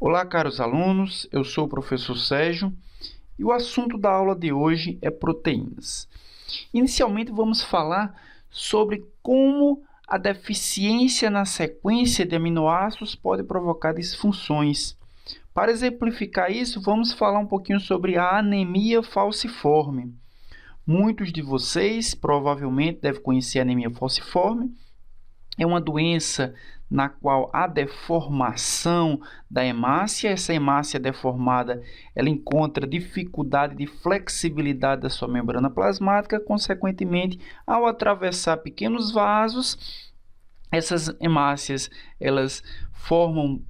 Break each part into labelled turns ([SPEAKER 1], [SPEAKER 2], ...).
[SPEAKER 1] Olá, caros alunos, eu sou o professor Sérgio e o assunto da aula de hoje é proteínas. Inicialmente, vamos falar sobre como a deficiência na sequência de aminoácidos pode provocar disfunções. Para exemplificar isso, vamos falar um pouquinho sobre a anemia falciforme. Muitos de vocês provavelmente devem conhecer a anemia falciforme. É uma doença na qual há deformação da hemácia. Essa hemácia deformada, ela encontra dificuldade de flexibilidade da sua membrana plasmática. Consequentemente, ao atravessar pequenos vasos, essas hemácias, elas formam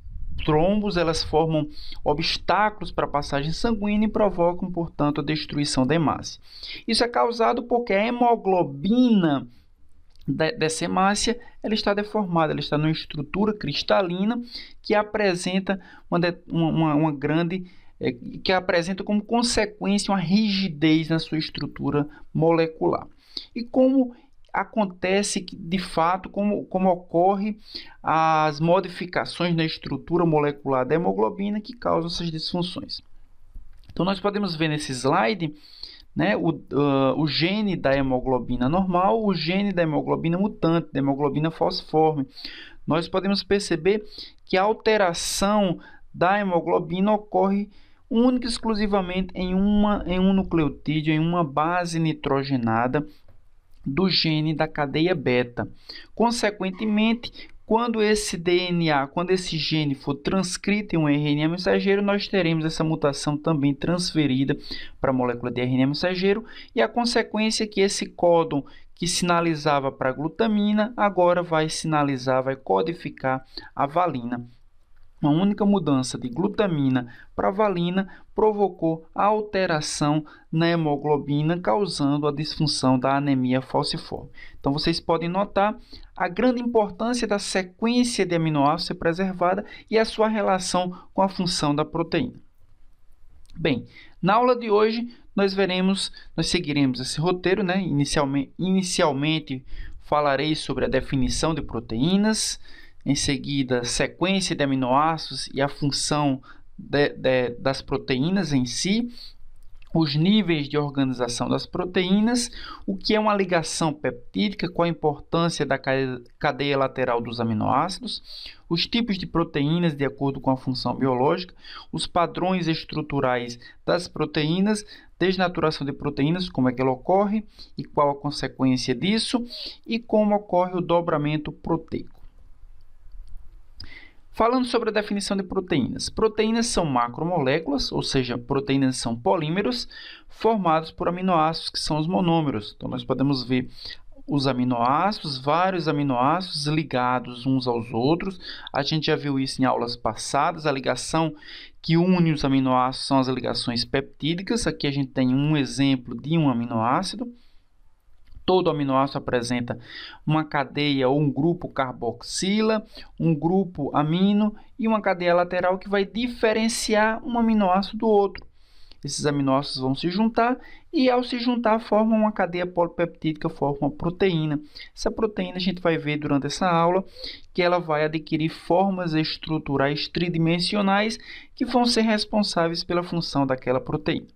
[SPEAKER 1] trombos, elas formam obstáculos para a passagem sanguínea e provocam, portanto, a destruição da hemácia. Isso é causado porque a hemoglobina dessa hemácia, ela está deformada, ela está numa estrutura cristalina que apresenta uma grande, que apresenta como consequência uma rigidez na sua estrutura molecular. E como acontece de fato, como ocorre as modificações na estrutura molecular da hemoglobina que causam essas disfunções. Então, nós podemos ver nesse slide o gene da hemoglobina normal, o gene da hemoglobina mutante, da hemoglobina falciforme. Nós podemos perceber que a alteração da hemoglobina ocorre única e exclusivamente em um nucleotídeo, em uma base nitrogenada do gene da cadeia beta. Consequentemente, quando esse gene for transcrito em um RNA mensageiro, nós teremos essa mutação também transferida para a molécula de RNA mensageiro, e a consequência é que esse códon que sinalizava para a glutamina, agora vai codificar a valina. Uma única mudança de glutamina para valina provocou a alteração na hemoglobina, causando a disfunção da anemia falciforme. Então, vocês podem notar a grande importância da sequência de aminoácidos ser preservada e a sua relação com a função da proteína. Bem, na aula de hoje, nós seguiremos esse roteiro, Inicialmente, falarei sobre a definição de proteínas. Em seguida, sequência de aminoácidos e a função das proteínas em si, os níveis de organização das proteínas, o que é uma ligação peptídica, qual a importância da cadeia lateral dos aminoácidos, os tipos de proteínas de acordo com a função biológica, os padrões estruturais das proteínas, desnaturação de proteínas, como é que ela ocorre e qual a consequência disso, e como ocorre o dobramento proteico. Falando sobre a definição de proteínas. Proteínas são macromoléculas, ou seja, proteínas são polímeros formados por aminoácidos, que são os monômeros. Então, nós podemos ver os aminoácidos, vários aminoácidos ligados uns aos outros. A gente já viu isso em aulas passadas. A ligação que une os aminoácidos são as ligações peptídicas. Aqui a gente tem um exemplo de um aminoácido. Todo aminoácido apresenta uma cadeia ou um grupo carboxila, um grupo amino e uma cadeia lateral que vai diferenciar um aminoácido do outro. Esses aminoácidos vão se juntar e, ao se juntar, formam uma cadeia polipeptídica, formam uma proteína. Essa proteína a gente vai ver durante essa aula que ela vai adquirir formas estruturais tridimensionais que vão ser responsáveis pela função daquela proteína.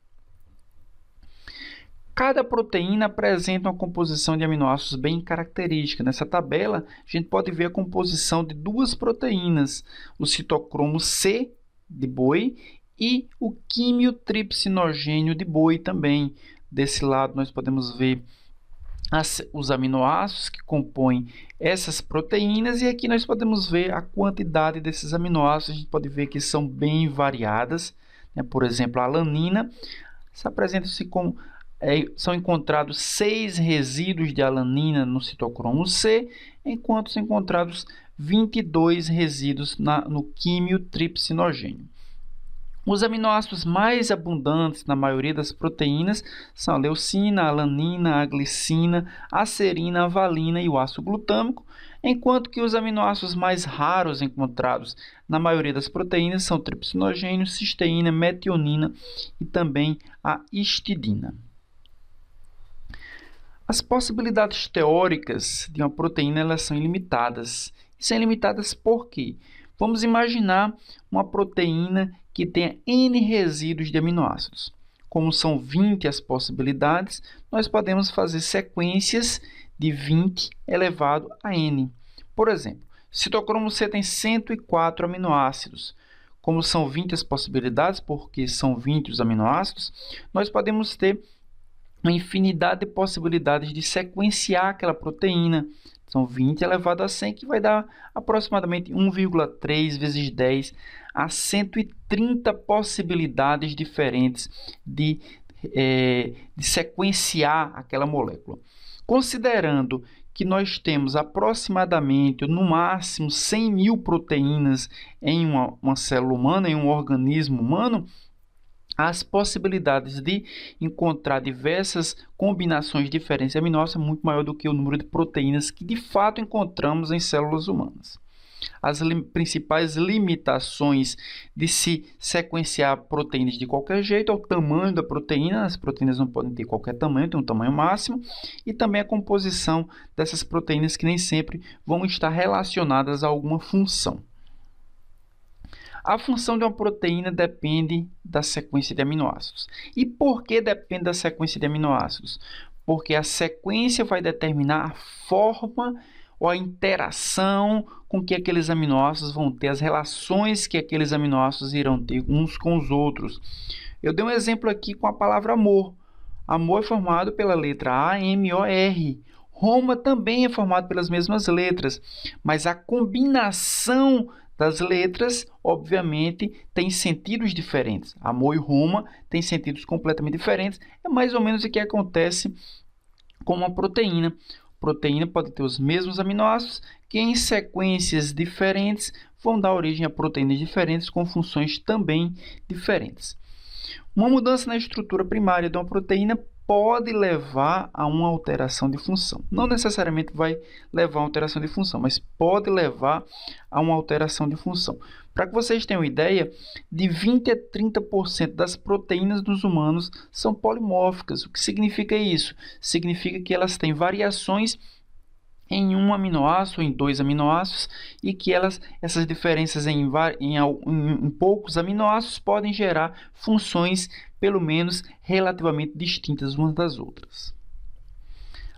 [SPEAKER 1] Cada proteína apresenta uma composição de aminoácidos bem característica. Nessa tabela, a gente pode ver a composição de duas proteínas, o citocromo C de boi e o quimiotripsinogênio de boi também. Desse lado, nós podemos ver os aminoácidos que compõem essas proteínas, e aqui nós podemos ver a quantidade desses aminoácidos. A gente pode ver que são bem variadas. Por exemplo, a alanina se apresenta-se como são encontrados 6 resíduos de alanina no citocromo C, enquanto são encontrados 22 resíduos no quimiotripsinogênio. Os aminoácidos mais abundantes na maioria das proteínas são a leucina, a alanina, a glicina, a serina, a valina e o ácido glutâmico, enquanto que os aminoácidos mais raros encontrados na maioria das proteínas são o tripsinogênio, cisteína, metionina e também a histidina. As possibilidades teóricas de uma proteína, elas são ilimitadas. E são ilimitadas por quê? Vamos imaginar uma proteína que tenha N resíduos de aminoácidos. Como são 20 as possibilidades, nós podemos fazer sequências de 20 elevado a N. Por exemplo, citocromo C tem 104 aminoácidos. Como são 20 as possibilidades, porque são 20 os aminoácidos, nós podemos ter uma infinidade de possibilidades de sequenciar aquela proteína. São 20 elevado a 100, que vai dar aproximadamente 1,3 vezes 10 a 130 possibilidades diferentes de sequenciar aquela molécula. Considerando que nós temos aproximadamente, no máximo, 100 mil proteínas em uma célula humana, em um organismo humano, as possibilidades de encontrar diversas combinações diferentes de aminoácidos é muito maior do que o número de proteínas que de fato encontramos em células humanas. As principais limitações de se sequenciar proteínas de qualquer jeito é o tamanho da proteína. As proteínas não podem ter qualquer tamanho, tem um tamanho máximo, e também a composição dessas proteínas que nem sempre vão estar relacionadas a alguma função. A função de uma proteína depende da sequência de aminoácidos. E por que depende da sequência de aminoácidos? Porque a sequência vai determinar a forma ou a interação com que aqueles aminoácidos vão ter, as relações que aqueles aminoácidos irão ter uns com os outros. Eu dei um exemplo aqui com a palavra amor. Amor é formado pela letra A, M, O, R. Roma também é formado pelas mesmas letras, mas a combinação das letras, obviamente, tem sentidos diferentes. Amor e Roma têm sentidos completamente diferentes. É mais ou menos o que acontece com uma proteína. Proteína pode ter os mesmos aminoácidos que em sequências diferentes vão dar origem a proteínas diferentes com funções também diferentes. Uma mudança na estrutura primária de uma proteína pode levar a uma alteração de função. Não necessariamente vai levar a uma alteração de função, mas pode levar a uma alteração de função. Para que vocês tenham ideia, de 20 a 30% das proteínas dos humanos são polimórficas. O que significa isso? Significa que elas têm variações em um aminoácido, em dois aminoácidos, e que essas diferenças em poucos aminoácidos podem gerar funções, pelo menos, relativamente distintas umas das outras.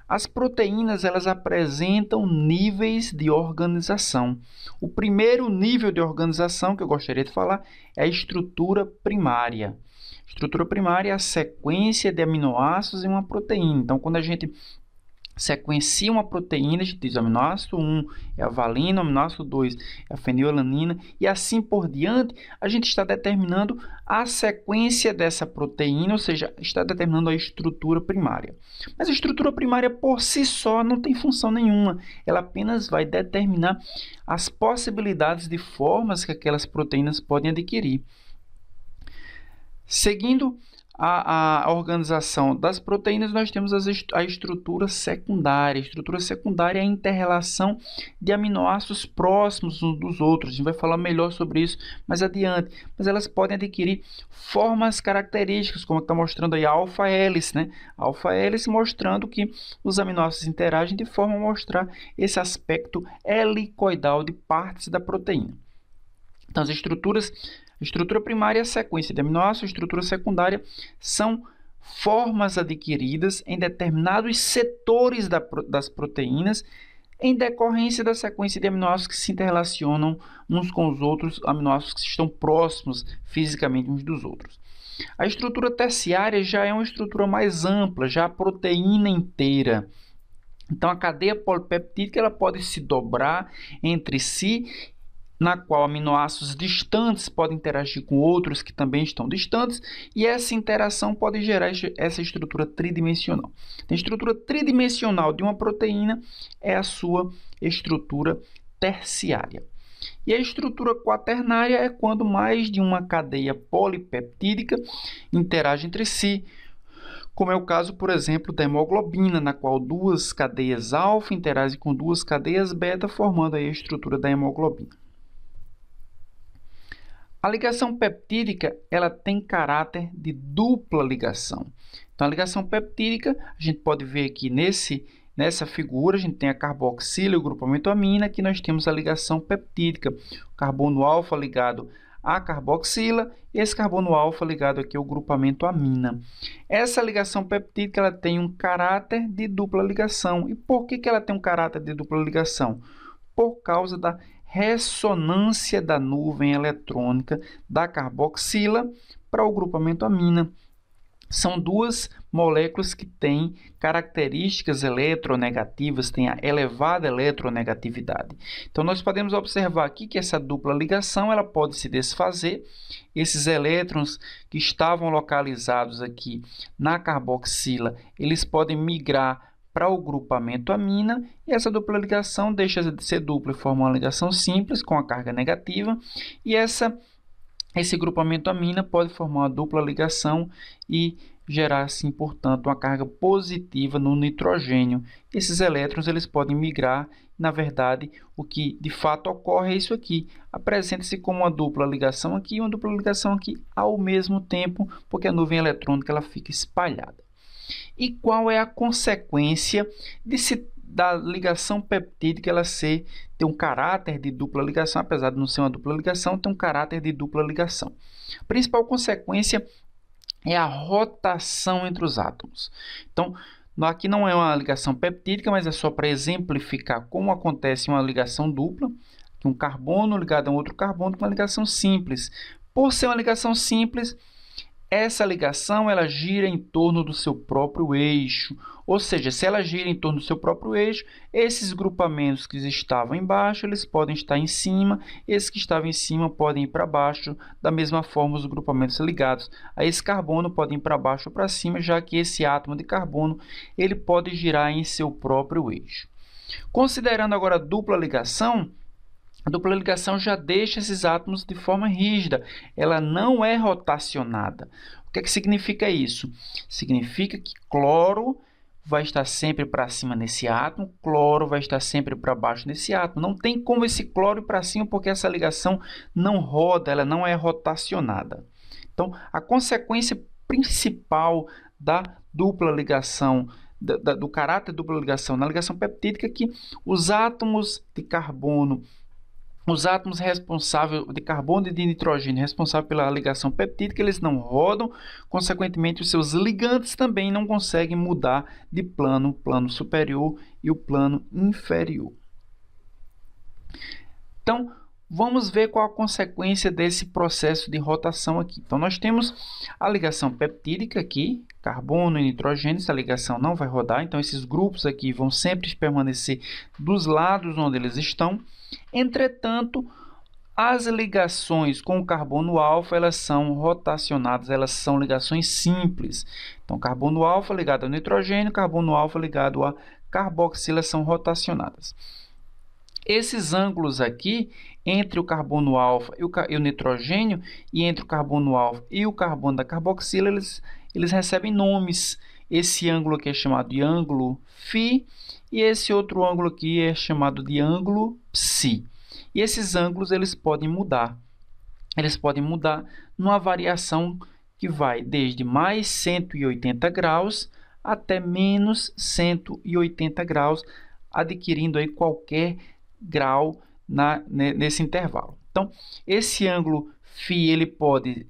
[SPEAKER 1] As proteínas, elas apresentam níveis de organização. O primeiro nível de organização que eu gostaria de falar é a estrutura primária. A estrutura primária é a sequência de aminoácidos em uma proteína. Então, quando a gente sequencia uma proteína, a gente diz o aminoácido 1 é a valina, o aminoácido 2 é a fenilalanina, e assim por diante, a gente está determinando a sequência dessa proteína, ou seja, está determinando a estrutura primária. Mas a estrutura primária por si só não tem função nenhuma, ela apenas vai determinar as possibilidades de formas que aquelas proteínas podem adquirir. Seguindo a organização das proteínas, nós temos a estrutura secundária. A estrutura secundária é a inter-relação de aminoácidos próximos uns dos outros. A gente vai falar melhor sobre isso mais adiante. Mas elas podem adquirir formas características, como está mostrando aí a alfa-hélice, né? A alfa-hélice mostrando que os aminoácidos interagem de forma a mostrar esse aspecto helicoidal de partes da proteína. Então, a estrutura primária é a sequência de aminoácidos, a estrutura secundária são formas adquiridas em determinados setores das proteínas em decorrência da sequência de aminoácidos que se interrelacionam uns com os outros, aminoácidos que estão próximos fisicamente uns dos outros. A estrutura terciária já é uma estrutura mais ampla, já a proteína inteira. Então, a cadeia polipeptídica ela pode se dobrar entre si, na qual aminoácidos distantes podem interagir com outros que também estão distantes, e essa interação pode gerar essa estrutura tridimensional. A estrutura tridimensional de uma proteína é a sua estrutura terciária. E a estrutura quaternária é quando mais de uma cadeia polipeptídica interage entre si, como é o caso, por exemplo, da hemoglobina, na qual duas cadeias alfa interagem com duas cadeias beta, formando aí a estrutura da hemoglobina. A ligação peptídica ela tem caráter de dupla ligação. Então, a ligação peptídica, a gente pode ver aqui nesse Nessa figura, a gente tem a carboxila e o grupamento amina. Aqui nós temos a ligação peptídica, o carbono alfa ligado à carboxila e esse carbono alfa ligado aqui ao grupamento amina. Essa ligação peptídica ela tem um caráter de dupla ligação. E por que ela tem um caráter de dupla ligação? Por causa da ressonância da nuvem eletrônica da carboxila para o grupamento amina. São duas moléculas que têm características eletronegativas, têm a elevada eletronegatividade. Então, nós podemos observar aqui que essa dupla ligação ela pode se desfazer. Esses elétrons que estavam localizados aqui na carboxila, eles podem migrar para o grupamento amina, e essa dupla ligação deixa de ser dupla e forma uma ligação simples com a carga negativa, e esse grupamento amina pode formar uma dupla ligação e gerar, assim, portanto, uma carga positiva no nitrogênio. Esses elétrons eles podem migrar. Na verdade, o que de fato ocorre é isso aqui. Apresenta-se como uma dupla ligação aqui e uma dupla ligação aqui ao mesmo tempo, porque a nuvem eletrônica ela fica espalhada. E qual é a consequência da ligação peptídica ela ter um caráter de dupla ligação, apesar de não ser uma dupla ligação, tem um caráter de dupla ligação? A principal consequência é a rotação entre os átomos. Então, aqui não é uma ligação peptídica, mas é só para exemplificar como acontece uma ligação dupla, um carbono ligado a um outro carbono com uma ligação simples. Por ser uma ligação simples, essa ligação ela gira em torno do seu próprio eixo, ou seja, se ela gira em torno do seu próprio eixo, esses grupamentos que estavam embaixo, eles podem estar em cima, esses que estavam em cima podem ir para baixo, da mesma forma os grupamentos ligados a esse carbono podem ir para baixo ou para cima, já que esse átomo de carbono ele pode girar em seu próprio eixo. Considerando agora a dupla ligação já deixa esses átomos de forma rígida, ela não é rotacionada. O que significa isso? Significa que cloro vai estar sempre para cima nesse átomo, cloro vai estar sempre para baixo nesse átomo. Não tem como esse cloro ir para cima porque essa ligação não roda, ela não é rotacionada. Então, a consequência principal da dupla ligação, do caráter de dupla ligação na ligação peptídica é que os átomos de carbono, os átomos responsáveis de carbono e de nitrogênio responsáveis pela ligação peptídica, eles não rodam, consequentemente os seus ligantes também não conseguem mudar de plano, o plano superior e o plano inferior. Então, vamos ver qual a consequência desse processo de rotação aqui. Então, nós temos a ligação peptídica aqui, carbono e nitrogênio, essa ligação não vai rodar, então esses grupos aqui vão sempre permanecer dos lados onde eles estão. Entretanto, as ligações com o carbono alfa, elas são rotacionadas, elas são ligações simples. Então, carbono alfa ligado ao nitrogênio, carbono alfa ligado à carboxila são rotacionadas. Esses ângulos aqui, entre o carbono alfa e o nitrogênio, e entre o carbono alfa e o carbono da carboxila, eles recebem nomes. Esse ângulo aqui é chamado de ângulo φ, e esse outro ângulo aqui é chamado de ângulo ψ. E esses ângulos eles podem mudar. Eles podem mudar numa variação que vai desde mais 180 graus até menos 180 graus, adquirindo aí qualquer grau nesse intervalo. Então, esse ângulo φ ele pode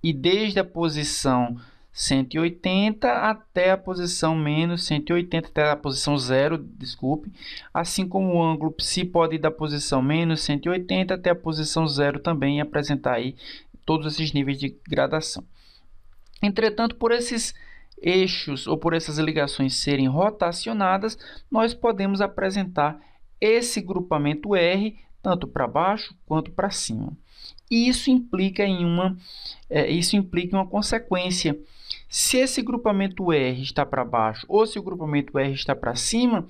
[SPEAKER 1] ir desde a posição 180 até a posição menos 180, até a posição 0, desculpe. Assim como o ângulo ψ pode ir da posição menos 180 até a posição 0 também, e apresentar aí todos esses níveis de gradação. Entretanto, por esses eixos ou por essas ligações serem rotacionadas, nós podemos apresentar esse grupamento R tanto para baixo quanto para cima. E isso implica em uma consequência. Se esse grupamento R está para baixo ou se o grupamento R está para cima,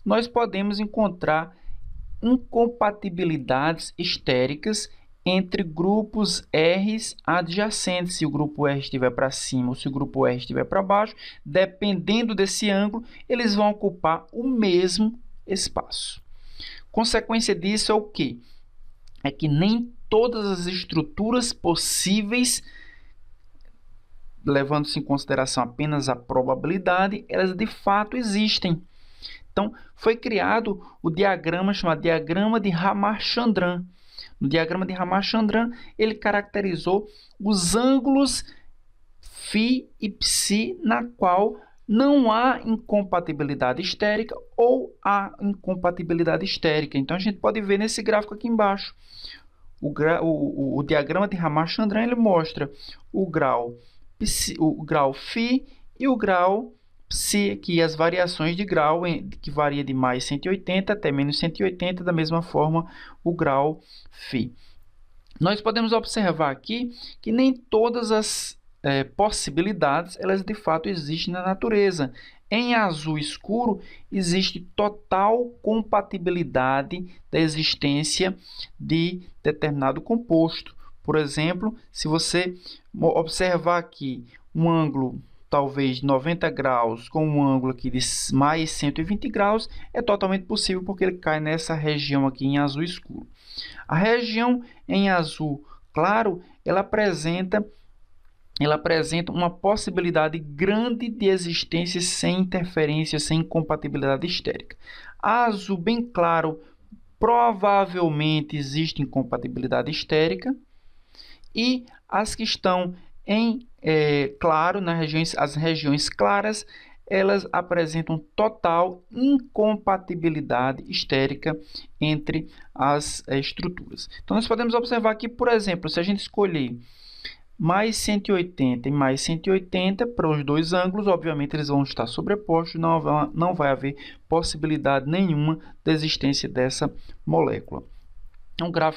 [SPEAKER 1] nós podemos encontrar incompatibilidades estéricas entre grupos R adjacentes. Se o grupo R estiver para cima ou se o grupo R estiver para baixo, dependendo desse ângulo, eles vão ocupar o mesmo espaço. Consequência disso é o quê? É que nem todas as estruturas possíveis, levando-se em consideração apenas a probabilidade, elas de fato existem. Então, foi criado o diagrama chamado diagrama de Ramachandran. No diagrama de Ramachandran, ele caracterizou os ângulos φ e ψ na qual não há incompatibilidade estérica ou há incompatibilidade estérica. Então, a gente pode ver nesse gráfico aqui embaixo. O diagrama de Ramachandran ele mostra o grau φ e o grau ψ, que as variações de grau, que varia de mais 180 até menos 180, da mesma forma o grau φ. Nós podemos observar aqui que nem todas as possibilidades, elas de fato existem na natureza. Em azul escuro, existe total compatibilidade da existência de determinado composto. Por exemplo, se você observar aqui um ângulo talvez 90 graus com um ângulo aqui de mais 120 graus, é totalmente possível porque ele cai nessa região aqui em azul escuro. A região em azul claro, ela apresenta uma possibilidade grande de existência sem interferência, sem incompatibilidade estérica. A azul bem claro, provavelmente existe incompatibilidade estérica. E as que estão em claro, as regiões claras, elas apresentam total incompatibilidade estérica entre as estruturas. Então, nós podemos observar aqui, por exemplo, se a gente escolher mais 180 e mais 180 para os dois ângulos, obviamente eles vão estar sobrepostos, não vai haver possibilidade nenhuma da existência dessa molécula.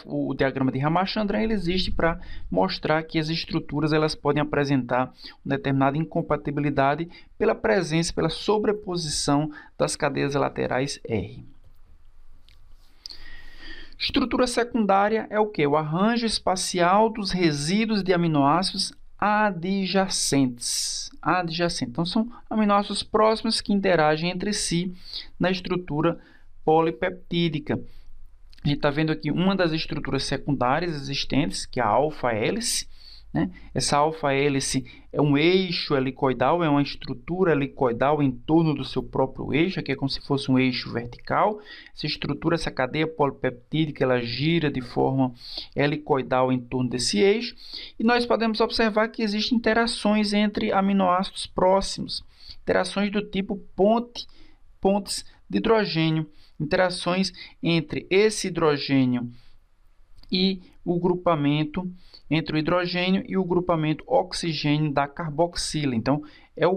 [SPEAKER 1] O diagrama de Ramachandran ele existe para mostrar que as estruturas elas podem apresentar uma determinada incompatibilidade pela presença, pela sobreposição das cadeias laterais R. Estrutura secundária é o que? O arranjo espacial dos resíduos de aminoácidos adjacentes. Então, são aminoácidos próximos que interagem entre si na estrutura polipeptídica. A gente está vendo aqui uma das estruturas secundárias existentes, que é a alfa-hélice. Essa alfa-hélice é um eixo helicoidal, é uma estrutura helicoidal em torno do seu próprio eixo, que é como se fosse um eixo vertical. Essa estrutura, essa cadeia polipeptídica, ela gira de forma helicoidal em torno desse eixo. E nós podemos observar que existem interações entre aminoácidos próximos, interações do tipo pontes de hidrogênio, interações entre esse hidrogênio e o grupamento entre o hidrogênio e o grupamento oxigênio da carboxila. Então, é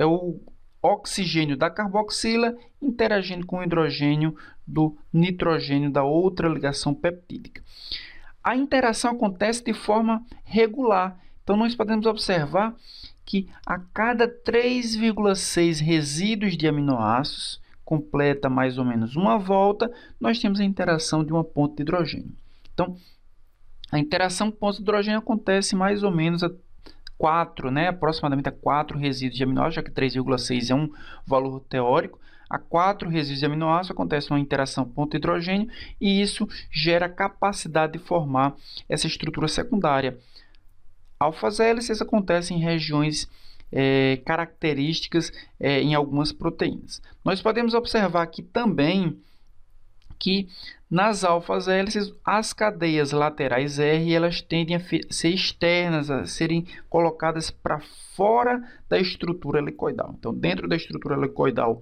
[SPEAKER 1] o oxigênio da carboxila interagindo com o hidrogênio do nitrogênio da outra ligação peptídica. A interação acontece de forma regular. Então, nós podemos observar que a cada 3,6 resíduos de aminoácidos, completa mais ou menos uma volta, nós temos a interação de uma ponte de hidrogênio. Então, a interação ponte de hidrogênio acontece mais ou menos aproximadamente a 4 resíduos de aminoácidos, já que 3,6 é um valor teórico. A 4 resíduos de aminoácidos acontece uma interação ponte de hidrogênio e isso gera a capacidade de formar essa estrutura secundária. Alfas-hélices acontecem em regiões características em algumas proteínas. Nós podemos observar aqui também que nas alfas-hélices as cadeias laterais R elas tendem a ser externas, a serem colocadas para fora da estrutura helicoidal. Então, dentro da estrutura helicoidal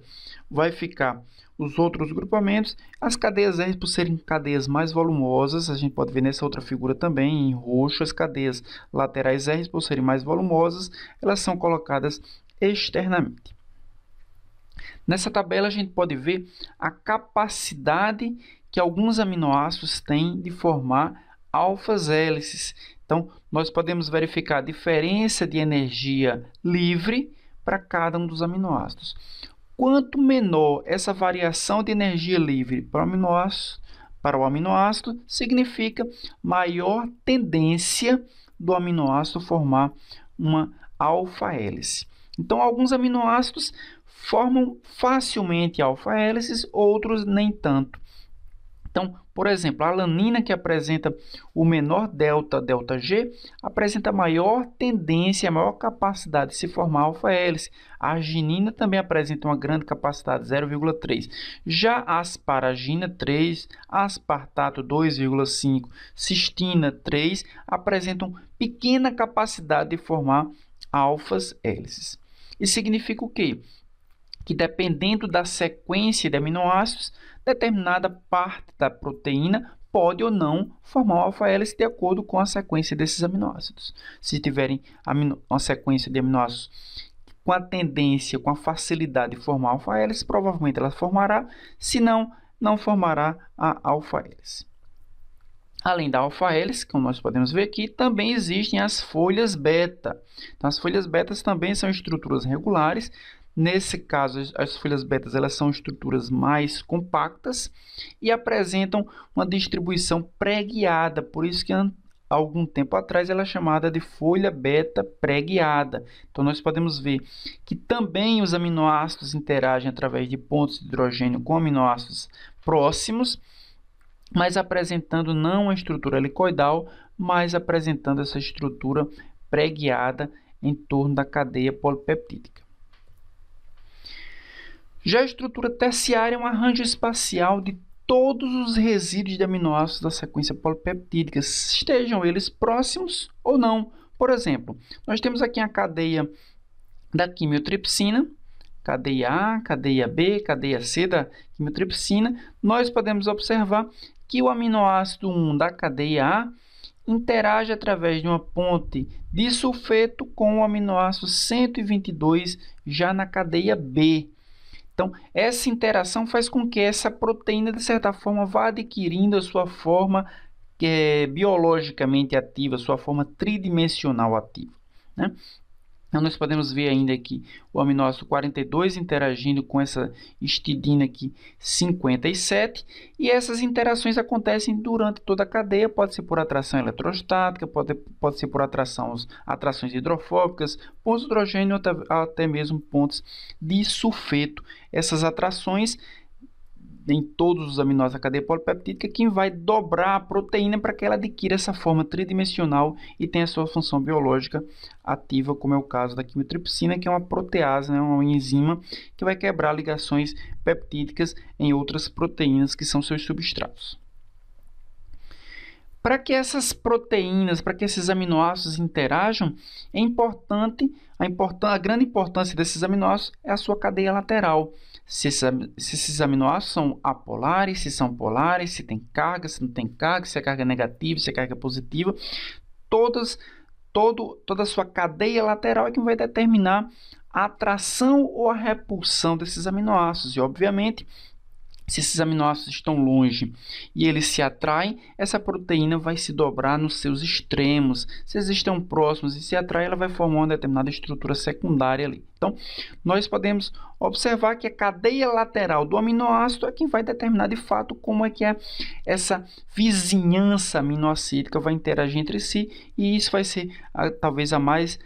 [SPEAKER 1] vai ficar os outros grupamentos. As cadeias R, por serem cadeias mais volumosas, a gente pode ver nessa outra figura também em roxo, as cadeias laterais R, por serem mais volumosas, elas são colocadas externamente. Nessa tabela a gente pode ver a capacidade que alguns aminoácidos têm de formar alfas-hélices. Então, nós podemos verificar a diferença de energia livre para cada um dos aminoácidos. Quanto menor essa variação de energia livre para o aminoácido, significa maior tendência do aminoácido formar uma alfa-hélice. Então, alguns aminoácidos formam facilmente alfa-hélices, outros nem tanto. Então, por exemplo, a alanina, que apresenta o menor delta, delta G, apresenta maior tendência, maior capacidade de se formar alfa-hélice. A arginina também apresenta uma grande capacidade, 0,3. Já a asparagina, 3, aspartato, 2,5, cistina, 3, apresentam pequena capacidade de formar alfas-hélices. Isso significa o quê? Que dependendo da sequência de aminoácidos, determinada parte da proteína pode ou não formar uma alfa-hélice de acordo com a sequência desses aminoácidos. Se tiverem uma sequência de aminoácidos com a tendência, com a facilidade de formar alfa-hélice, provavelmente ela formará, se não, não formará a alfa-hélice. Além da alfa-hélice, como nós podemos ver aqui, também existem as folhas beta. Então, as folhas betas também são estruturas regulares. Nesse caso, as folhas betas elas são estruturas mais compactas e apresentam uma distribuição pré-guiada. Por isso que, há algum tempo atrás, ela é chamada de folha beta pré-guiada. Então, nós podemos ver que também os aminoácidos interagem através de pontos de hidrogênio com aminoácidos próximos, mas apresentando não a estrutura helicoidal, mas apresentando essa estrutura pré-guiada em torno da cadeia polipeptídica. Já a estrutura terciária é um arranjo espacial de todos os resíduos de aminoácidos da sequência polipeptídica, estejam eles próximos ou não. Por exemplo, nós temos aqui a cadeia da quimiotripsina, cadeia A, cadeia B, cadeia C da quimiotripsina. Nós podemos observar que o aminoácido 1 da cadeia A interage através de uma ponte de sulfeto com o aminoácido 122 já na cadeia B. Então, essa interação faz com que essa proteína, de certa forma, vá adquirindo a sua forma biologicamente ativa, sua forma tridimensional ativa, né? Então, nós podemos ver ainda aqui o aminoácido 42 interagindo com essa histidina aqui 57. E essas interações acontecem durante toda a cadeia. Pode ser por atração eletrostática, pode ser por atrações hidrofóbicas, pontos de hidrogênio, até mesmo pontos de sulfeto. Essas atrações em todos os aminoácidos da cadeia polipeptídica, que vai dobrar a proteína para que ela adquira essa forma tridimensional e tenha a sua função biológica ativa, como é o caso da quimiotripsina, que é uma protease, né, uma enzima que vai quebrar ligações peptídicas em outras proteínas que são seus substratos. Para que essas proteínas, para que esses aminoácidos interajam, é importante, a grande importância desses aminoácidos é a sua cadeia lateral. Se esses aminoácidos são apolares, se são polares, se tem carga, se não tem carga, se a carga é negativa, se a carga é positiva, toda a sua cadeia lateral é que vai determinar a atração ou a repulsão desses aminoácidos. E, obviamente, se esses aminoácidos estão longe e eles se atraem, essa proteína vai se dobrar nos seus extremos. Se eles estão próximos e se atraem, ela vai formar uma determinada estrutura secundária ali. Então, nós podemos observar que a cadeia lateral do aminoácido é quem vai determinar de fato como é que essa vizinhança aminoácidica vai interagir entre si, e isso vai ser talvez a mais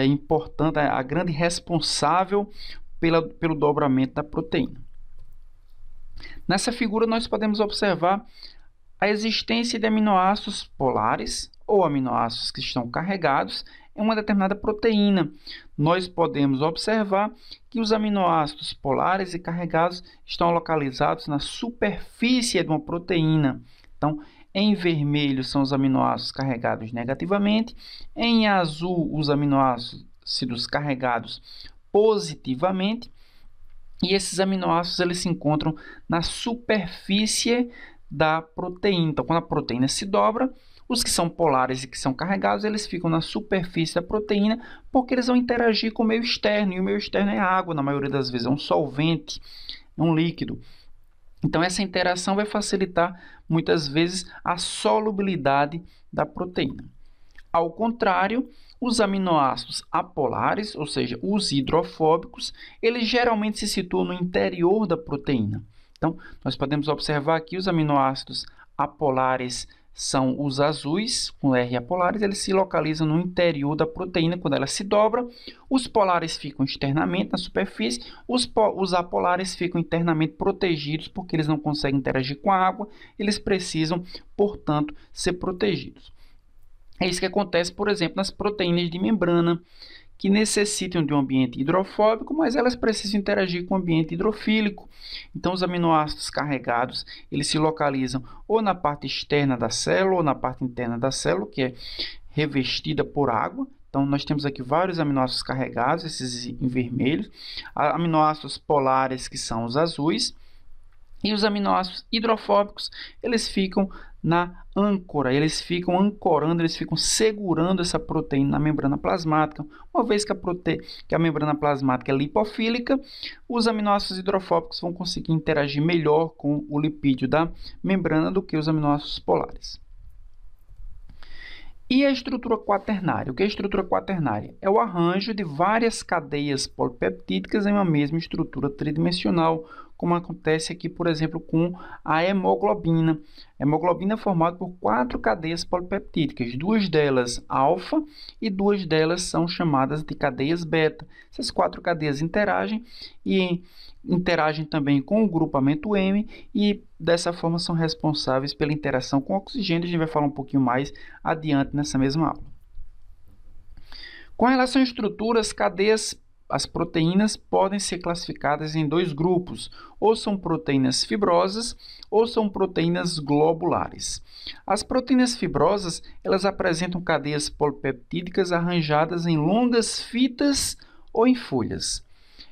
[SPEAKER 1] importante, a grande responsável pelo dobramento da proteína. Nessa figura, nós podemos observar a existência de aminoácidos polares ou aminoácidos que estão carregados em uma determinada proteína. Nós podemos observar que os aminoácidos polares e carregados estão localizados na superfície de uma proteína. Então, em vermelho são os aminoácidos carregados negativamente, em azul os aminoácidos carregados positivamente. E esses aminoácidos eles se encontram na superfície da proteína. Então, quando a proteína se dobra, os que são polares e que são carregados, eles ficam na superfície da proteína, porque eles vão interagir com o meio externo. E o meio externo é água, na maioria das vezes, é um solvente, é um líquido. Então, essa interação vai facilitar, muitas vezes, a solubilidade da proteína. Ao contrário, os aminoácidos apolares, ou seja, os hidrofóbicos, eles geralmente se situam no interior da proteína. Então, nós podemos observar aqui os aminoácidos apolares são os azuis, com R apolares, eles se localizam no interior da proteína. Quando ela se dobra, os polares ficam externamente na superfície, os apolares ficam internamente protegidos, porque eles não conseguem interagir com a água, eles precisam, portanto, ser protegidos. É isso que acontece, por exemplo, nas proteínas de membrana, que necessitam de um ambiente hidrofóbico, mas elas precisam interagir com o ambiente hidrofílico. Então, os aminoácidos carregados, eles se localizam ou na parte externa da célula ou na parte interna da célula, que é revestida por água. Então, nós temos aqui vários aminoácidos carregados, esses em vermelho, aminoácidos polares, que são os azuis, e os aminoácidos hidrofóbicos, eles ficam na âncora, eles ficam ancorando, eles ficam segurando essa proteína na membrana plasmática. Uma vez que a membrana plasmática é lipofílica, os aminoácidos hidrofóbicos vão conseguir interagir melhor com o lipídio da membrana do que os aminoácidos polares. E a estrutura quaternária? O que é a estrutura quaternária? É o arranjo de várias cadeias polipeptídicas em uma mesma estrutura tridimensional, como acontece aqui, por exemplo, com a hemoglobina. A hemoglobina é formada por 4 cadeias polipeptídicas, 2 delas alfa e 2 delas são chamadas de cadeias beta. Essas 4 cadeias interagem também com o grupamento M e dessa forma são responsáveis pela interação com o oxigênio. A gente vai falar um pouquinho mais adiante nessa mesma aula. Com relação a estruturas, as proteínas podem ser classificadas em 2 grupos, ou são proteínas fibrosas ou são proteínas globulares. As proteínas fibrosas, elas apresentam cadeias polipeptídicas arranjadas em longas fitas ou em folhas.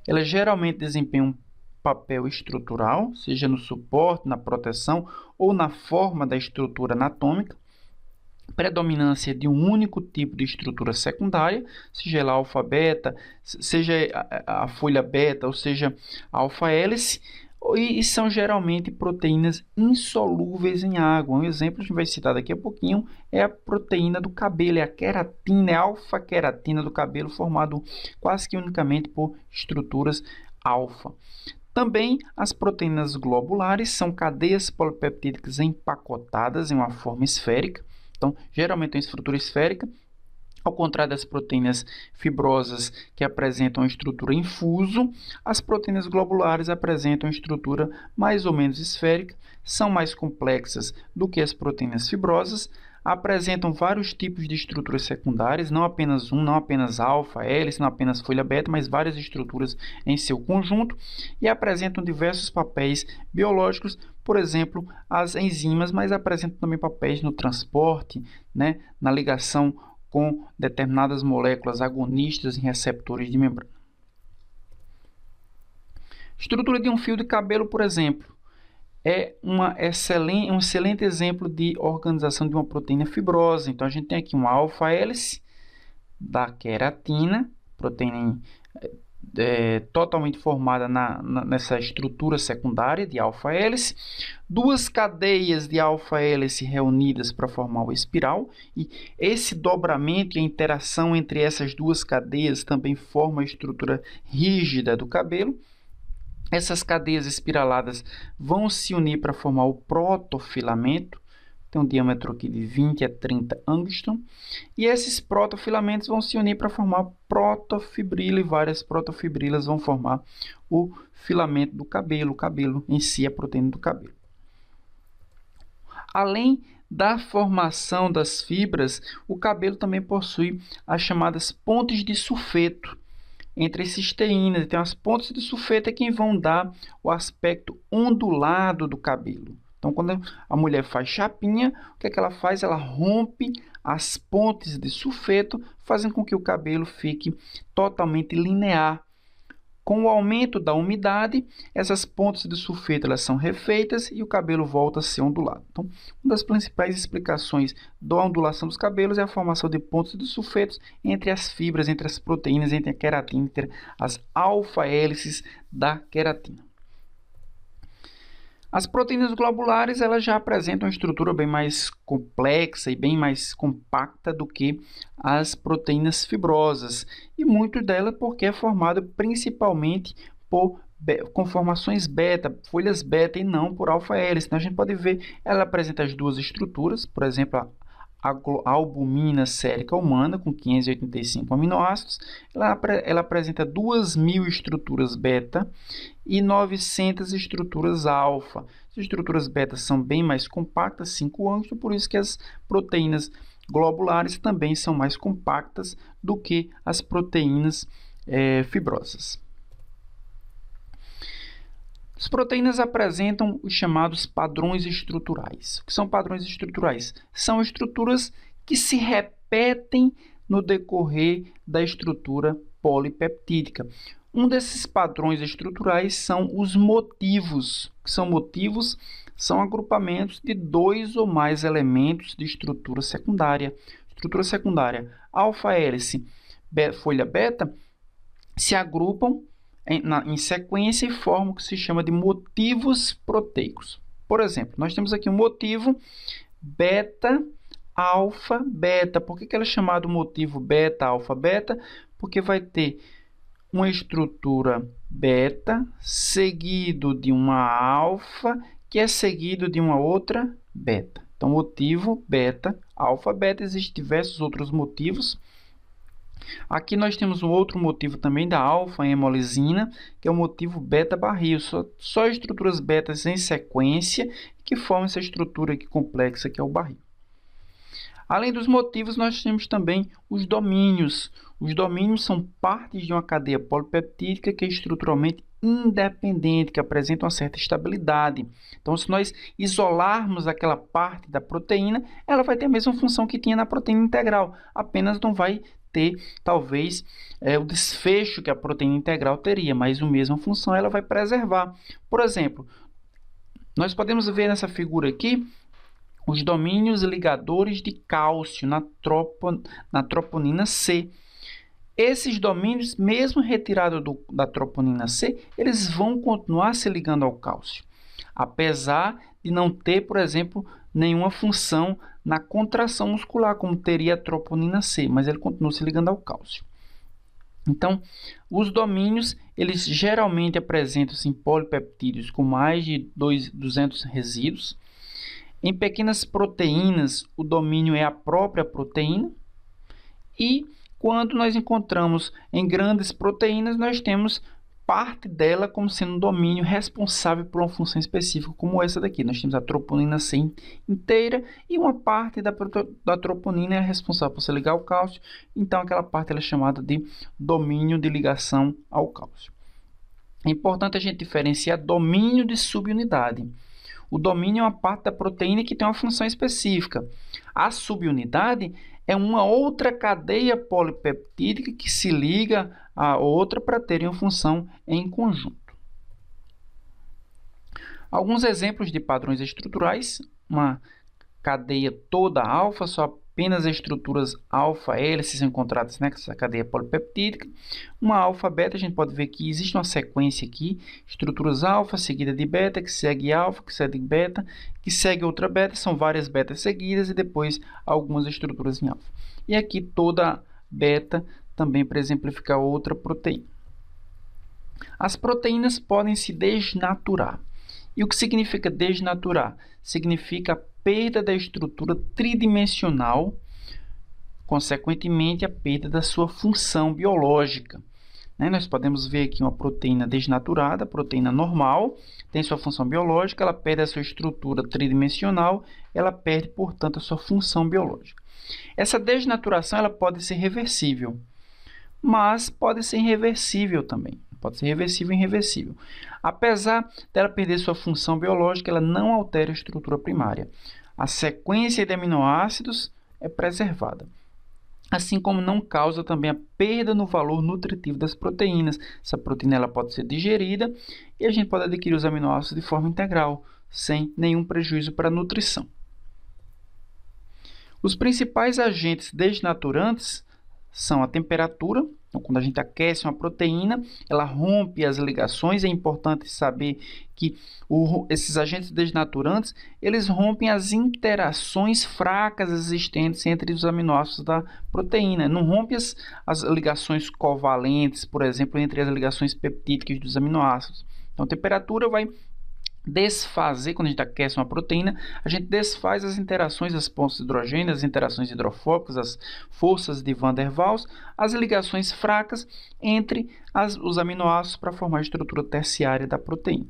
[SPEAKER 1] Elas geralmente desempenham um papel estrutural, seja no suporte, na proteção ou na forma da estrutura anatômica. Predominância de um único tipo de estrutura secundária, seja ela alfa-beta, seja a folha beta, ou seja, a alfa-hélice, e são geralmente proteínas insolúveis em água. Um exemplo que a gente vai citar daqui a pouquinho é a proteína do cabelo, é a queratina, é a alfa-queratina do cabelo, formado quase que unicamente por estruturas alfa. Também as proteínas globulares são cadeias polipeptídicas empacotadas em uma forma esférica. Então, geralmente tem estrutura esférica, ao contrário das proteínas fibrosas que apresentam estrutura em fuso, as proteínas globulares apresentam estrutura mais ou menos esférica, são mais complexas do que as proteínas fibrosas, apresentam vários tipos de estruturas secundárias, não apenas não apenas alfa, hélice, não apenas folha beta, mas várias estruturas em seu conjunto e apresentam diversos papéis biológicos, por exemplo, as enzimas, mas apresentam também papéis no transporte, na ligação com determinadas moléculas agonistas em receptores de membrana. Estrutura de um fio de cabelo, por exemplo, é um excelente exemplo de organização de uma proteína fibrosa. Então, a gente tem aqui uma alfa-hélice da queratina, proteína totalmente formada nessa estrutura secundária de alfa-hélice, 2 cadeias de alfa-hélice reunidas para formar o espiral, e esse dobramento e a interação entre essas 2 cadeias também forma a estrutura rígida do cabelo. Essas cadeias espiraladas vão se unir para formar o protofilamento, tem um diâmetro aqui de 20 a 30 angstrom, e esses protofilamentos vão se unir para formar protofibrila, e várias protofibrilas vão formar o filamento do cabelo. O cabelo em si é a proteína do cabelo. Além da formação das fibras, o cabelo também possui as chamadas pontes de sulfeto entre as cisteínas. Então, as pontes de sulfeto é quem vão dar o aspecto ondulado do cabelo. Então, quando a mulher faz chapinha, o que é que ela faz? Ela rompe as pontes de sulfeto, fazendo com que o cabelo fique totalmente linear. Com o aumento da umidade, essas pontes de sulfeto elas são refeitas e o cabelo volta a ser ondulado. Então, uma das principais explicações da ondulação dos cabelos é a formação de pontes de sulfetos entre as fibras, entre as proteínas, entre a queratina, entre as alfa-hélices da queratina. As proteínas globulares elas já apresentam uma estrutura bem mais complexa e bem mais compacta do que as proteínas fibrosas, e muito dela porque é formada principalmente por conformações beta, folhas beta e não por alfa-hélice. Então, a gente pode ver, ela apresenta as duas estruturas, por exemplo, a albumina sérica humana, com 585 aminoácidos, ela apresenta 2.000 estruturas beta e 900 estruturas alfa. As estruturas beta são bem mais compactas, 5 ângstrom, por isso que as proteínas globulares também são mais compactas do que as proteínas fibrosas. As proteínas apresentam os chamados padrões estruturais. O que são padrões estruturais? São estruturas que se repetem no decorrer da estrutura polipeptídica. Um desses padrões estruturais são os motivos. O que são motivos? São agrupamentos de 2 ou mais elementos de estrutura secundária. Estrutura secundária, alfa-hélice, folha beta, se agrupam em sequência e formam o que se chama de motivos proteicos. Por exemplo, nós temos aqui um motivo beta, alfa, beta. Por que ele é chamado motivo beta, alfa, beta? Porque vai ter uma estrutura beta seguido de uma alfa, que é seguido de uma outra beta. Então, motivo beta, alfa, beta. Existem diversos outros motivos. Aqui nós temos um outro motivo também da alfa-hemolisina, que é o motivo beta-barril. Só estruturas betas em sequência que formam essa estrutura aqui complexa que é o barril. Além dos motivos, nós temos também os domínios. Os domínios são partes de uma cadeia polipeptídica que é estruturalmente independente, que apresenta uma certa estabilidade. Então, se nós isolarmos aquela parte da proteína, ela vai ter a mesma função que tinha na proteína integral, apenas não vai ter, talvez, o desfecho que a proteína integral teria, mas a mesma função ela vai preservar. Por exemplo, nós podemos ver nessa figura aqui os domínios ligadores de cálcio na troponina C. Esses domínios, mesmo retirados da troponina C, eles vão continuar se ligando ao cálcio, apesar de não ter, por exemplo, nenhuma função na contração muscular, como teria a troponina C, mas ele continua se ligando ao cálcio. Então, os domínios, eles geralmente apresentam-se em polipeptídeos com mais de 200 resíduos. Em pequenas proteínas, o domínio é a própria proteína. E quando nós encontramos em grandes proteínas, nós temos parte dela como sendo um domínio responsável por uma função específica, como essa daqui. Nós temos a troponina C inteira e uma parte da troponina é responsável por se ligar ao cálcio. Então, aquela parte ela é chamada de domínio de ligação ao cálcio. É importante a gente diferenciar domínio de subunidade. O domínio é uma parte da proteína que tem uma função específica. A subunidade é uma outra cadeia polipeptídica que se liga a outra para terem uma função em conjunto. Alguns exemplos de padrões estruturais: uma cadeia toda alfa, só apenas estruturas alfa-hélices são encontradas nessa cadeia polipeptídica. Uma alfa-beta, a gente pode ver que existe uma sequência aqui, estruturas alfa seguida de beta, que segue alfa, que segue beta, que segue outra beta, são várias betas seguidas e depois algumas estruturas em alfa. E aqui toda beta também para exemplificar outra proteína. As proteínas podem se desnaturar. E o que significa desnaturar? Significa a perda da estrutura tridimensional, consequentemente a perda da sua função biológica. Nós podemos ver aqui uma proteína desnaturada, proteína normal, tem sua função biológica, ela perde a sua estrutura tridimensional, ela perde, portanto, a sua função biológica. Essa desnaturação ela pode ser reversível, mas pode ser irreversível também. Pode ser reversível e irreversível. Apesar dela perder sua função biológica, ela não altera a estrutura primária. A sequência de aminoácidos é preservada. Assim como não causa também a perda no valor nutritivo das proteínas. Essa proteína ela pode ser digerida e a gente pode adquirir os aminoácidos de forma integral, sem nenhum prejuízo para a nutrição. Os principais agentes desnaturantes são a temperatura, Então, quando a gente aquece uma proteína, ela rompe as ligações. É importante saber que esses agentes desnaturantes, eles rompem as interações fracas existentes entre os aminoácidos da proteína. Não rompe as ligações covalentes, por exemplo, entre as ligações peptídicas dos aminoácidos. Então, a temperatura vai desfazer, quando a gente aquece uma proteína, a gente desfaz as interações das pontes de hidrogênio, as interações hidrofóbicas, as forças de Van der Waals, as ligações fracas entre os aminoácidos para formar a estrutura terciária da proteína.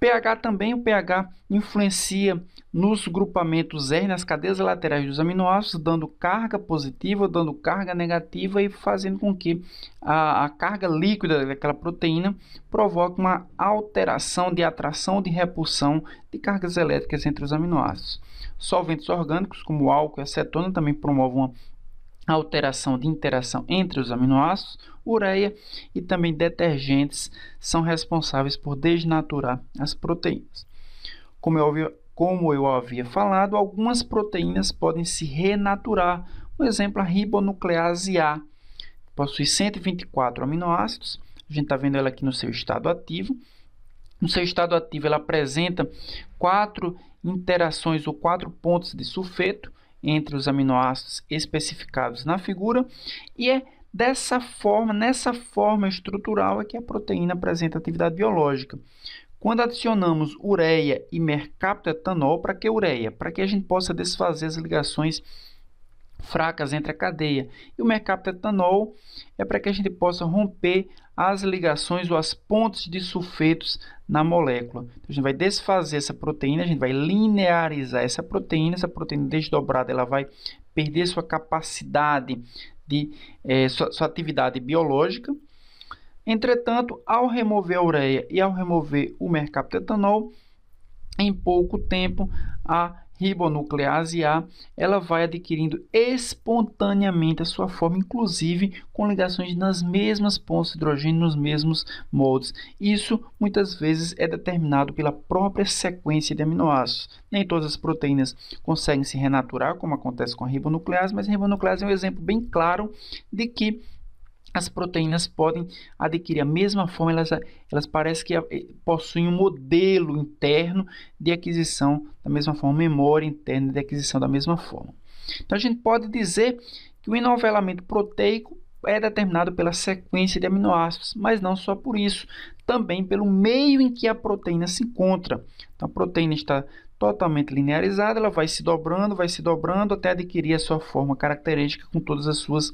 [SPEAKER 1] pH também, o pH influencia nos grupamentos R, nas cadeias laterais dos aminoácidos, dando carga positiva, dando carga negativa e fazendo com que a carga líquida daquela proteína provoque uma alteração de atração ou de repulsão de cargas elétricas entre os aminoácidos. Solventes orgânicos, como o álcool e a acetona, também promovem uma alteração de interação entre os aminoácidos. Ureia e também detergentes são responsáveis por desnaturar as proteínas. Como eu havia falado, algumas proteínas podem se renaturar. Um exemplo, a ribonuclease A, possui 124 aminoácidos. A gente está vendo ela aqui no seu estado ativo. No seu estado ativo, ela apresenta 4 interações ou 4 pontos de sulfeto entre os aminoácidos especificados na figura, e é dessa forma, nessa forma estrutural, é que a proteína apresenta atividade biológica. Quando adicionamos ureia e mercaptoetanol, para que ureia? Para que a gente possa desfazer as ligações fracas entre a cadeia. E o mercaptoetanol é para que a gente possa romper as ligações ou as pontes de sulfetos na molécula. Então, a gente vai desfazer essa proteína, a gente vai linearizar essa proteína desdobrada, ela vai perder sua capacidade de sua atividade biológica. Entretanto, ao remover a ureia e ao remover o mercaptoetanol, em pouco tempo a ribonuclease A ela vai adquirindo espontaneamente a sua forma, inclusive com ligações nas mesmas pontes de hidrogênio, nos mesmos moldes. Isso muitas vezes é determinado pela própria sequência de aminoácidos. Nem todas as proteínas conseguem se renaturar, como acontece com a ribonuclease, mas a ribonuclease é um exemplo bem claro de que as proteínas podem adquirir a mesma forma, elas parecem que possuem um modelo interno de aquisição da mesma forma, memória interna de aquisição da mesma forma. Então, a gente pode dizer que o enovelamento proteico é determinado pela sequência de aminoácidos, mas não só por isso, também pelo meio em que a proteína se encontra. Então, a proteína está totalmente linearizada, ela vai se dobrando até adquirir a sua forma característica com todas as suas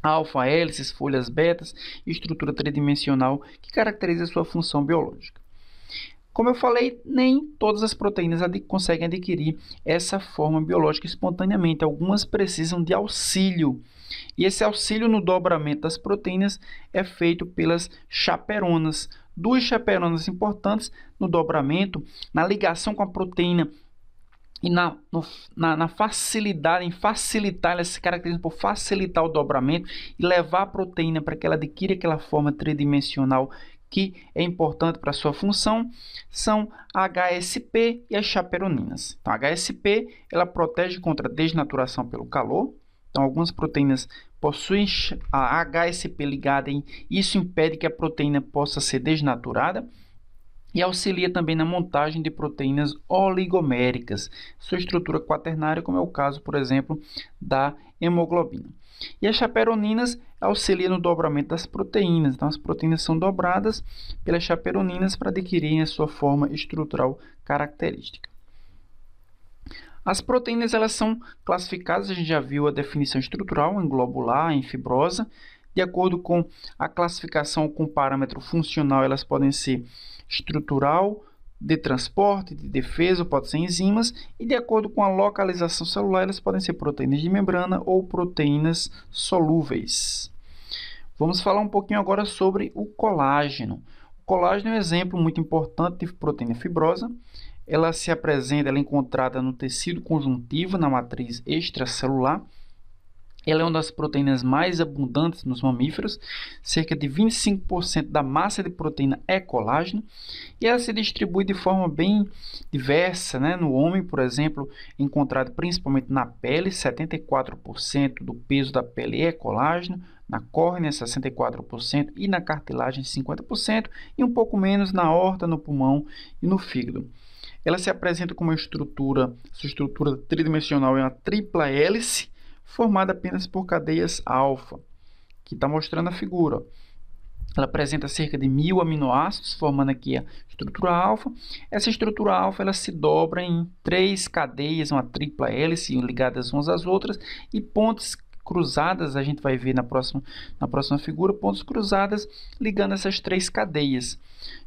[SPEAKER 1] alfa, hélices, folhas betas e estrutura tridimensional que caracteriza a sua função biológica. Como eu falei, nem todas as proteínas conseguem adquirir essa forma biológica espontaneamente. Algumas precisam de auxílio. E esse auxílio no dobramento das proteínas é feito pelas chaperonas. 2 chaperonas importantes no dobramento, na ligação com a proteína e na facilidade, em facilitar, elas se caracterizam por facilitar o dobramento e levar a proteína para que ela adquira aquela forma tridimensional que é importante para a sua função, são a HSP e as chaperoninas. Então, a HSP ela protege contra a desnaturação pelo calor. Então, algumas proteínas possuem a HSP ligada e isso impede que a proteína possa ser desnaturada. E auxilia também na montagem de proteínas oligoméricas, sua estrutura quaternária, como é o caso, por exemplo, da hemoglobina. E as chaperoninas auxiliam no dobramento das proteínas. Então, as proteínas são dobradas pelas chaperoninas para adquirirem a sua forma estrutural característica. As proteínas elas são classificadas, a gente já viu a definição estrutural em globular, em fibrosa. De acordo com a classificação com parâmetro funcional, elas podem ser estrutural, de transporte, de defesa, pode ser enzimas, e de acordo com a localização celular, elas podem ser proteínas de membrana ou proteínas solúveis. Vamos falar um pouquinho agora sobre o colágeno. O colágeno é um exemplo muito importante de proteína fibrosa. Ela se apresenta, ela é encontrada no tecido conjuntivo, na matriz extracelular. Ela é uma das proteínas mais abundantes nos mamíferos, cerca de 25% da massa de proteína é colágeno, e ela se distribui de forma bem diversa, né? No homem, por exemplo, encontrado principalmente na pele, 74% do peso da pele é colágeno, na córnea, 64%, e na cartilagem, 50%, e um pouco menos na aorta, no pulmão e no fígado. Ela se apresenta como sua estrutura tridimensional é uma tripla hélice, formada apenas por cadeias alfa, que está mostrando a figura. Ela apresenta cerca de 1000 aminoácidos, formando aqui a estrutura alfa. Essa estrutura alfa ela se dobra em 3 cadeias, uma tripla hélice, ligadas umas às outras, e pontes cruzadas, a gente vai ver na próxima figura, pontes cruzadas ligando essas 3 cadeias.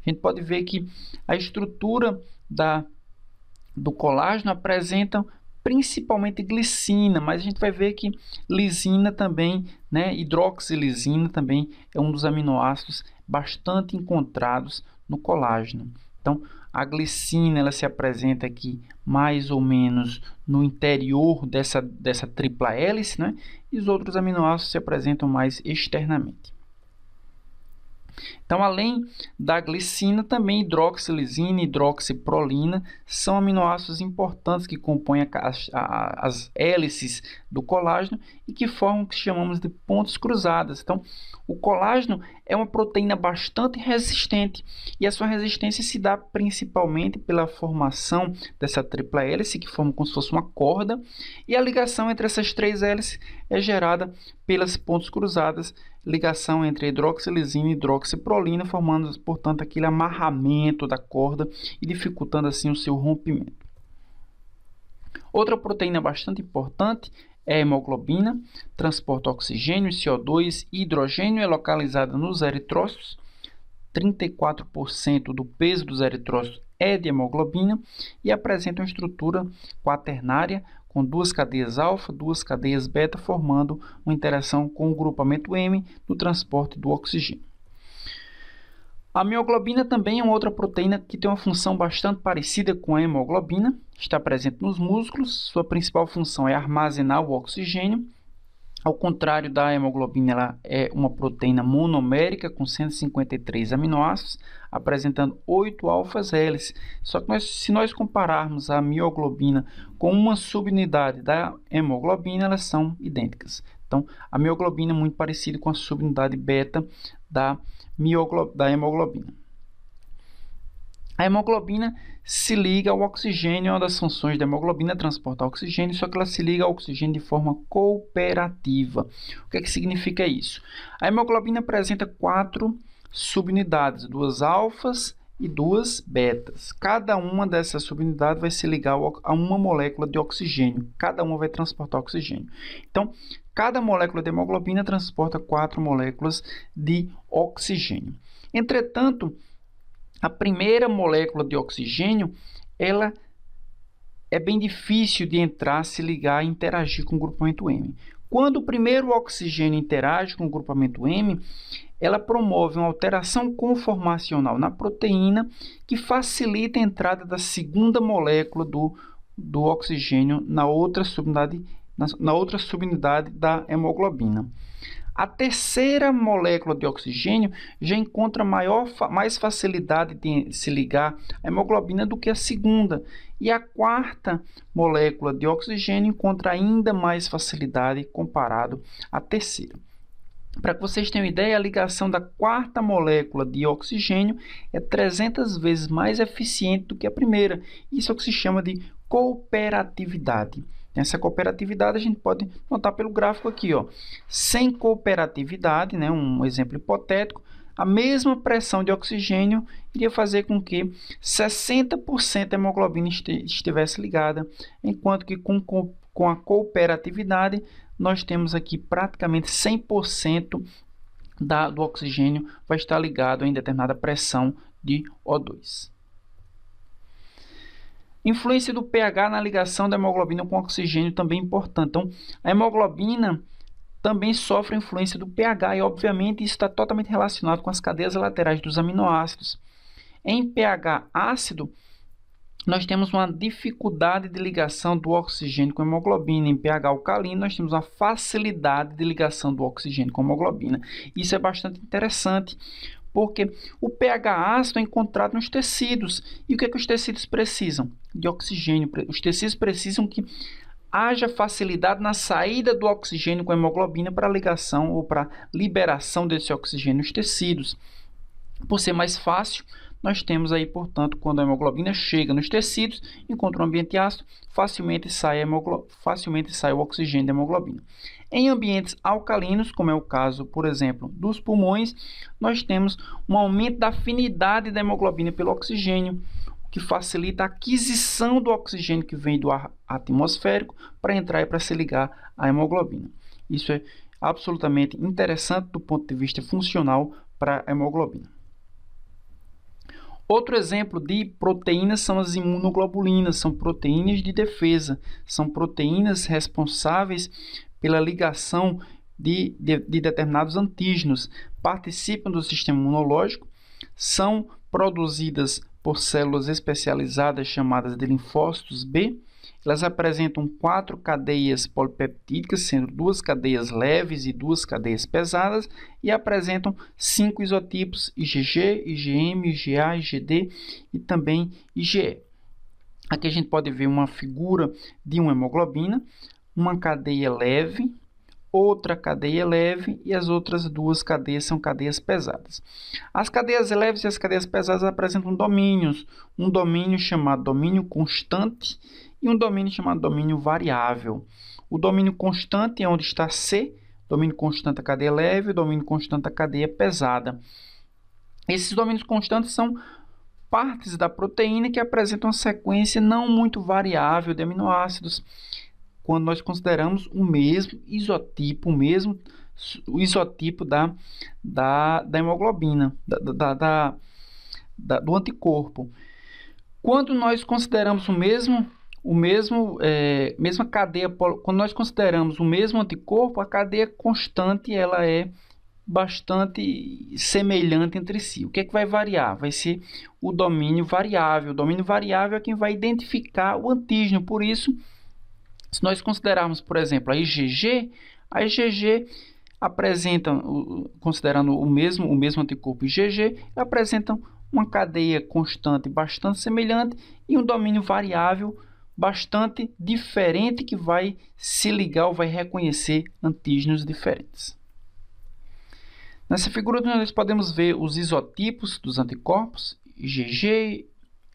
[SPEAKER 1] A gente pode ver que a estrutura do colágeno apresenta principalmente glicina, mas a gente vai ver que lisina também, né, hidroxilisina também é um dos aminoácidos bastante encontrados no colágeno. Então, a glicina ela se apresenta aqui mais ou menos no interior dessa tripla hélice, né, e os outros aminoácidos se apresentam mais externamente. Então, além da glicina, também hidroxilisina e hidroxiprolina são aminoácidos importantes que compõem as hélices do colágeno e que formam o que chamamos de pontes cruzadas. Então, o colágeno é uma proteína bastante resistente e a sua resistência se dá principalmente pela formação dessa tripla hélice, que forma como se fosse uma corda, e a ligação entre essas 3 hélices é gerada pelas pontes cruzadas, ligação entre hidroxilisina e hidroxiprolina, formando, portanto, aquele amarramento da corda e dificultando assim o seu rompimento. Outra proteína bastante importante é a hemoglobina, transporta oxigênio, CO2 e hidrogênio, é localizada nos eritrócitos. 34% do peso dos eritrócitos é de hemoglobina e apresenta uma estrutura quaternária com 2 cadeias alfa, 2 cadeias beta, formando uma interação com o grupamento M no transporte do oxigênio. A mioglobina também é uma outra proteína que tem uma função bastante parecida com a hemoglobina, está presente nos músculos, sua principal função é armazenar o oxigênio. Ao contrário da hemoglobina, ela é uma proteína monomérica com 153 aminoácidos, apresentando 8 alfas hélices. Só que se nós compararmos a mioglobina com uma subunidade da hemoglobina, elas são idênticas. Então, a mioglobina é muito parecida com a subunidade beta da hemoglobina. A hemoglobina se liga ao oxigênio, uma das funções da hemoglobina é transportar oxigênio, só que ela se liga ao oxigênio de forma cooperativa. O que é que significa isso? A hemoglobina apresenta 4 subunidades, 2 alfas e 2 betas. Cada uma dessas subunidades vai se ligar a uma molécula de oxigênio. Cada uma vai transportar oxigênio. Então, cada molécula de hemoglobina transporta 4 moléculas de oxigênio. Entretanto, a primeira molécula de oxigênio, ela é bem difícil de entrar, se ligar e interagir com o grupamento M. Quando o primeiro oxigênio interage com o grupamento M, ela promove uma alteração conformacional na proteína que facilita a entrada da segunda molécula do oxigênio na outra subunidade da hemoglobina. A terceira molécula de oxigênio já encontra mais facilidade de se ligar à hemoglobina do que a segunda. E a quarta molécula de oxigênio encontra ainda mais facilidade comparado à terceira. Para que vocês tenham ideia, a ligação da quarta molécula de oxigênio é 300 vezes mais eficiente do que a primeira. Isso é o que se chama de cooperatividade. Essa cooperatividade a gente pode notar pelo gráfico aqui, ó. Sem cooperatividade, né, um exemplo hipotético, a mesma pressão de oxigênio iria fazer com que 60% da hemoglobina estivesse ligada, enquanto que com a cooperatividade nós temos aqui praticamente 100% do oxigênio vai estar ligado em determinada pressão de O2. Influência do pH na ligação da hemoglobina com o oxigênio também é importante. Então, a hemoglobina também sofre influência do pH e, obviamente, isso está totalmente relacionado com as cadeias laterais dos aminoácidos. Em pH ácido, nós temos uma dificuldade de ligação do oxigênio com a hemoglobina. Em pH alcalino, nós temos uma facilidade de ligação do oxigênio com a hemoglobina. Isso é bastante interessante, porque o pH ácido é encontrado nos tecidos. E o que é que os tecidos precisam? De oxigênio. Os tecidos precisam que haja facilidade na saída do oxigênio com a hemoglobina para ligação ou para liberação desse oxigênio nos tecidos. Por ser mais fácil, nós temos aí, portanto, quando a hemoglobina chega nos tecidos, encontra um ambiente ácido, facilmente sai o oxigênio da hemoglobina. Em ambientes alcalinos, como é o caso, por exemplo, dos pulmões, nós temos um aumento da afinidade da hemoglobina pelo oxigênio, o que facilita a aquisição do oxigênio que vem do ar atmosférico para entrar e para se ligar à hemoglobina. Isso é absolutamente interessante do ponto de vista funcional para a hemoglobina. Outro exemplo de proteínas são as imunoglobulinas, são proteínas de defesa, são proteínas responsáveis pela ligação de determinados antígenos, participam do sistema imunológico, são produzidas por células especializadas chamadas de linfócitos B. Elas apresentam 4 cadeias polipeptídicas, sendo 2 cadeias leves e 2 cadeias pesadas, e apresentam 5 isotipos IgG, IgM, IgA, IgD e também IgE. Aqui a gente pode ver uma figura de uma hemoglobina, uma cadeia leve, outra cadeia leve e as outras 2 cadeias são cadeias pesadas. As cadeias leves e as cadeias pesadas apresentam domínios, um domínio chamado domínio constante e um domínio chamado domínio variável. O domínio constante é onde está C, domínio constante da cadeia leve, domínio constante da cadeia pesada. Esses domínios constantes são partes da proteína que apresentam uma sequência não muito variável de aminoácidos, quando nós consideramos o mesmo isotipo, o isotipo da hemoglobina, do anticorpo. Quando nós consideramos mesma cadeia, quando nós consideramos o mesmo anticorpo, a cadeia constante ela é bastante semelhante entre si. O que é que vai variar? Vai ser o domínio variável. O domínio variável é quem vai identificar o antígeno. Por isso, se nós considerarmos, por exemplo, a IgG apresenta, considerando o mesmo anticorpo IgG, apresentam uma cadeia constante bastante semelhante e um domínio variável bastante diferente que vai se ligar ou vai reconhecer antígenos diferentes. Nessa figura nós podemos ver os isotipos dos anticorpos, IgG,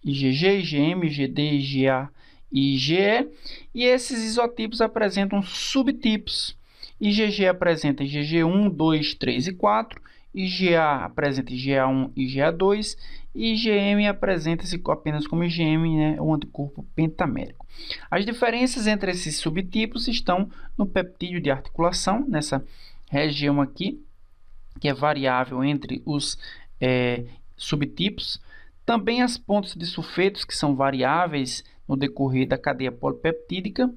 [SPEAKER 1] IgM, IgD, IgA e IgE, e esses isotipos apresentam subtipos. IgG apresenta IgG1, 2, 3 e 4, IgA apresenta IgA1 e IgA2, e IgM apresenta-se apenas como IgM, né, o anticorpo pentamérico. As diferenças entre esses subtipos estão no peptídeo de articulação, nessa região aqui, que é variável entre os subtipos. Também as pontes de sulfetos, que são variáveis no decorrer da cadeia polipeptídica,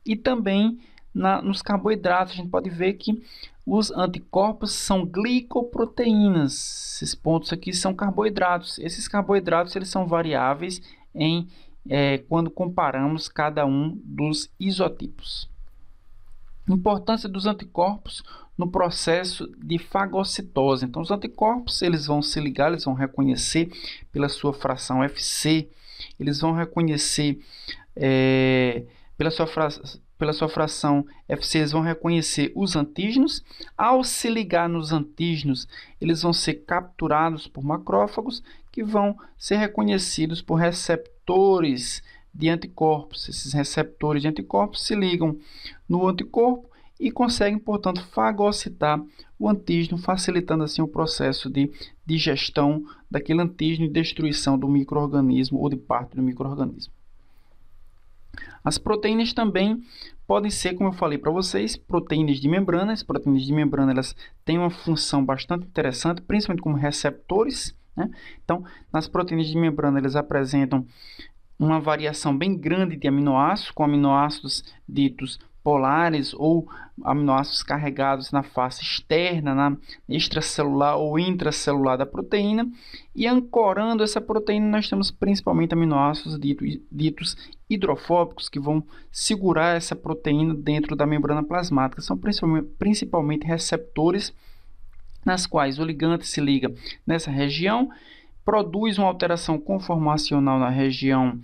[SPEAKER 1] e também nos carboidratos. A gente pode ver que os anticorpos são glicoproteínas. Esses pontos aqui são carboidratos. Esses carboidratos eles são variáveis quando comparamos cada um dos isotipos. Importância dos anticorpos no processo de fagocitose. Então, os anticorpos eles vão se ligar, eles vão reconhecer pela sua fração Fc, eles vão reconhecer pela sua fração Fc, eles vão reconhecer os antígenos. Ao se ligar nos antígenos, eles vão ser capturados por macrófagos, que vão ser reconhecidos por receptores de anticorpos. Esses receptores de anticorpos se ligam no anticorpo e conseguem, portanto, fagocitar o antígeno, facilitando assim o processo de digestão daquele antígeno e destruição do micro-organismo ou de parte do micro-organismo. As proteínas também podem ser, como eu falei para vocês, proteínas de membrana. As proteínas de membrana elas têm uma função bastante interessante, principalmente como receptores, né? Então, nas proteínas de membrana eles apresentam uma variação bem grande de aminoácidos, com aminoácidos ditos polares ou aminoácidos carregados na face externa, na extracelular ou intracelular da proteína, e ancorando essa proteína nós temos principalmente aminoácidos ditos hidrofóbicos, que vão segurar essa proteína dentro da membrana plasmática. São principalmente receptores nas quais o ligante se liga nessa região, produz uma alteração conformacional na região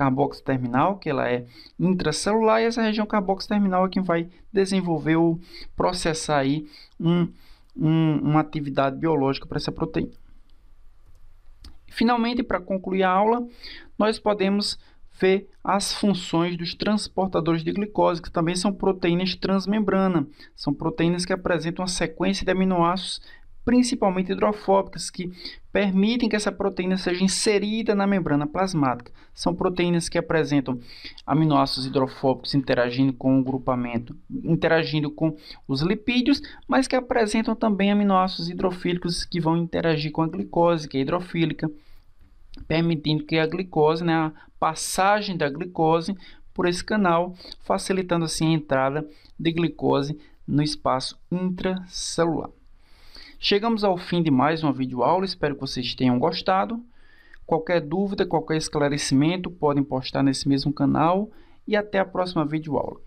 [SPEAKER 1] carboxiterminal, que ela é intracelular, e essa região carboxiterminal é quem vai desenvolver ou processar aí uma atividade biológica para essa proteína. Finalmente, para concluir a aula, nós podemos ver as funções dos transportadores de glicose, que também são proteínas transmembrana. São proteínas que apresentam uma sequência de aminoácidos, principalmente hidrofóbicas, que permitem que essa proteína seja inserida na membrana plasmática. São proteínas que apresentam aminoácidos hidrofóbicos interagindo com o grupamento, interagindo com os lipídios, mas que apresentam também aminoácidos hidrofílicos que vão interagir com a glicose, que é hidrofílica, permitindo que a glicose, a passagem da glicose por esse canal, facilitando assim a entrada de glicose no espaço intracelular. Chegamos ao fim de mais uma videoaula, espero que vocês tenham gostado. Qualquer dúvida, qualquer esclarecimento, podem postar nesse mesmo canal e até a próxima videoaula.